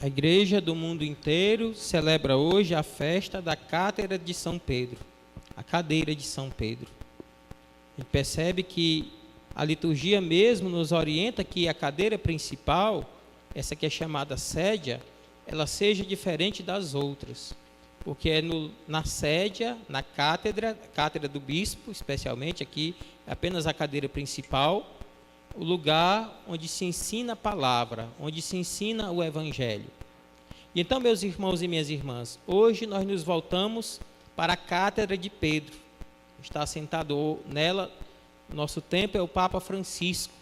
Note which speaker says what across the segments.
Speaker 1: A igreja do mundo inteiro celebra hoje a festa da Cátedra de São Pedro, a cadeira de São Pedro. A gente percebe que a liturgia mesmo nos orienta que a cadeira principal, essa que é chamada sédia, ela seja diferente das outras, porque é na sédia, na cátedra do bispo, especialmente aqui, é apenas a cadeira principal, o lugar onde se ensina a palavra, onde se ensina o evangelho. E então, meus irmãos e minhas irmãs, hoje nós nos voltamos para a cátedra de Pedro. Está sentado nela, nosso tempo é o Papa Francisco.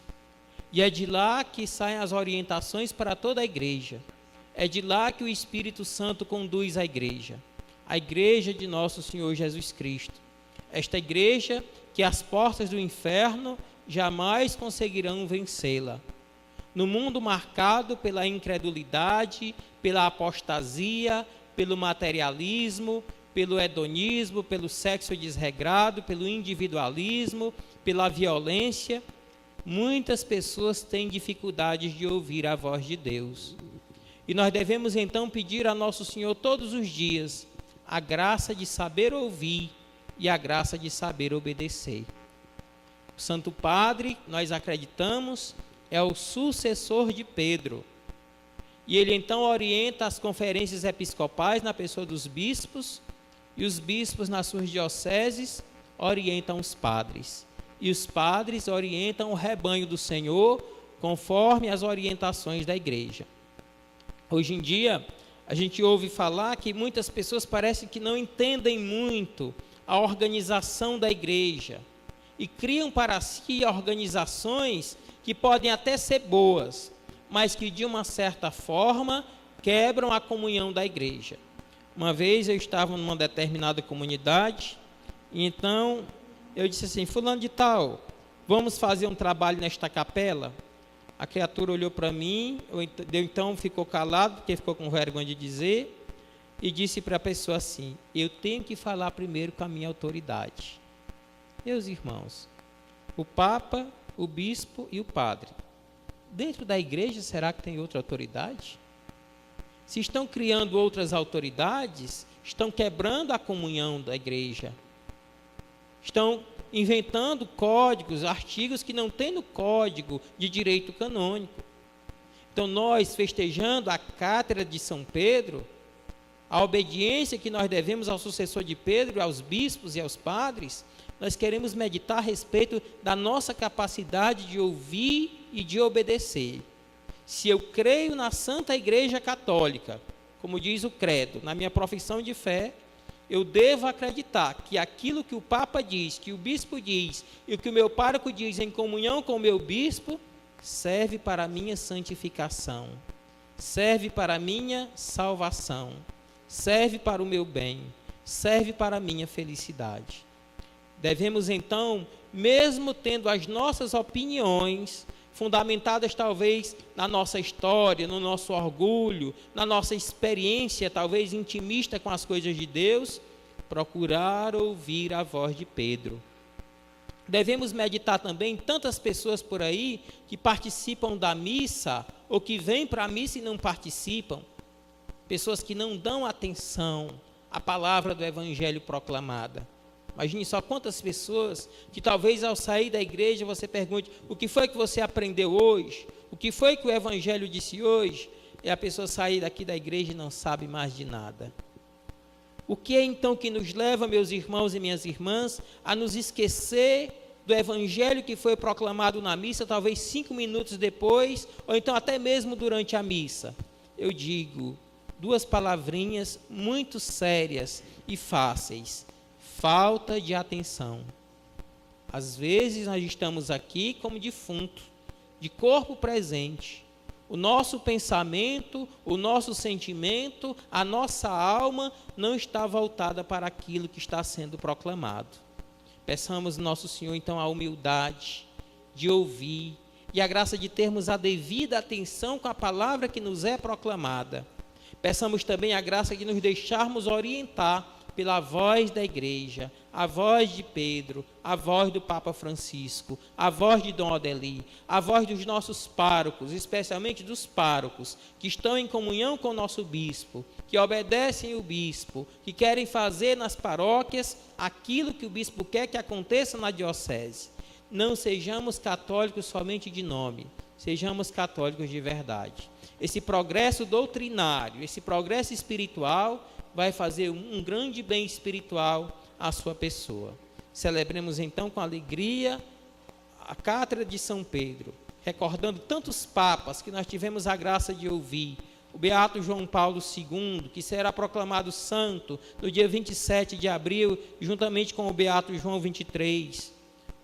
Speaker 1: E é de lá que saem as orientações para toda a igreja. É de lá que o Espírito Santo conduz a igreja de nosso Senhor Jesus Cristo. Esta igreja que as portas do inferno jamais conseguirão vencê-la. No mundo marcado pela incredulidade, pela apostasia, pelo materialismo, pelo hedonismo, pelo sexo desregrado, pelo individualismo, pela violência, muitas pessoas têm dificuldades de ouvir a voz de Deus. E nós devemos então pedir a nosso Senhor todos os dias a graça de saber ouvir e a graça de saber obedecer. O Santo Padre, nós acreditamos, é o sucessor de Pedro. E ele então orienta as conferências episcopais na pessoa dos bispos, e os bispos nas suas dioceses orientam os padres. E os padres orientam o rebanho do Senhor conforme as orientações da igreja. Hoje em dia, a gente ouve falar que muitas pessoas parecem que não entendem muito a organização da igreja e criam para si organizações que podem até ser boas, mas que de uma certa forma quebram a comunhão da igreja. Uma vez eu estava numa determinada comunidade, e então eu disse assim: fulano de tal, vamos fazer um trabalho nesta capela? A criatura olhou para mim, então ficou calado, porque ficou com vergonha de dizer, e disse para a pessoa assim: eu tenho que falar primeiro com a minha autoridade. Meus irmãos, o Papa, o Bispo e o Padre, dentro da igreja, será que tem outra autoridade? Se estão criando outras autoridades, estão quebrando a comunhão da igreja. Estão inventando códigos, artigos que não tem no Código de Direito Canônico. Então, nós festejando a Cátedra de São Pedro, a obediência que nós devemos ao sucessor de Pedro, aos bispos e aos padres, nós queremos meditar a respeito da nossa capacidade de ouvir e de obedecer. Se eu creio na Santa Igreja Católica, como diz o credo, na minha profissão de fé, eu devo acreditar que aquilo que o Papa diz, que o Bispo diz, e o que o meu pároco diz em comunhão com o meu Bispo, serve para a minha santificação, serve para a minha salvação, serve para o meu bem, serve para a minha felicidade. Devemos então, mesmo tendo as nossas opiniões, fundamentadas talvez na nossa história, no nosso orgulho, na nossa experiência talvez intimista com as coisas de Deus, procurar ouvir a voz de Pedro. Devemos meditar também tantas pessoas por aí que participam da missa ou que vêm para a missa e não participam. Pessoas que não dão atenção à palavra do evangelho proclamada. Imagine só quantas pessoas que talvez ao sair da igreja você pergunte: o que foi que você aprendeu hoje? O que foi que o evangelho disse hoje? E a pessoa sair daqui da igreja e não sabe mais de nada. O que é então que nos leva, meus irmãos e minhas irmãs, a nos esquecer do evangelho que foi proclamado na missa, talvez 5 minutos depois, ou então até mesmo durante a missa? Eu digo 2 palavrinhas muito sérias e fáceis: falta de atenção. Às vezes nós estamos aqui como defunto, de corpo presente. O nosso pensamento, o nosso sentimento, a nossa alma não está voltada para aquilo que está sendo proclamado. Peçamos ao nosso Senhor então a humildade de ouvir e a graça de termos a devida atenção com a palavra que nos é proclamada. Peçamos também a graça de nos deixarmos orientar pela voz da igreja, a voz de Pedro, a voz do Papa Francisco, a voz de Dom Odeli, a voz dos nossos párocos, especialmente dos párocos, que estão em comunhão com o nosso bispo, que obedecem o bispo, que querem fazer nas paróquias aquilo que o bispo quer que aconteça na diocese. Não sejamos católicos somente de nome, sejamos católicos de verdade. Esse progresso doutrinário, esse progresso espiritual vai fazer um grande bem espiritual à sua pessoa. Celebremos então com alegria a cátedra de São Pedro, recordando tantos papas que nós tivemos a graça de ouvir. O beato João Paulo II, que será proclamado santo no dia 27 de abril, juntamente com o beato João 23.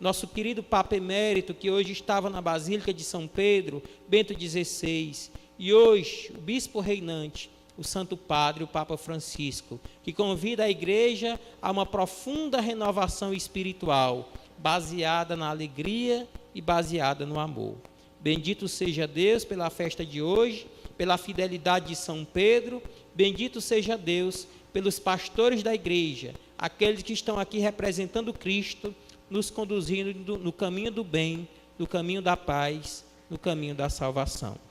Speaker 1: Nosso querido Papa Emérito, que hoje estava na Basílica de São Pedro, Bento XVI. E hoje, o bispo reinante, o Santo Padre, o Papa Francisco, que convida a igreja a uma profunda renovação espiritual, baseada na alegria e baseada no amor. Bendito seja Deus pela festa de hoje, pela fidelidade de São Pedro, bendito seja Deus pelos pastores da igreja, aqueles que estão aqui representando Cristo, nos conduzindo no caminho do bem, no caminho da paz, no caminho da salvação.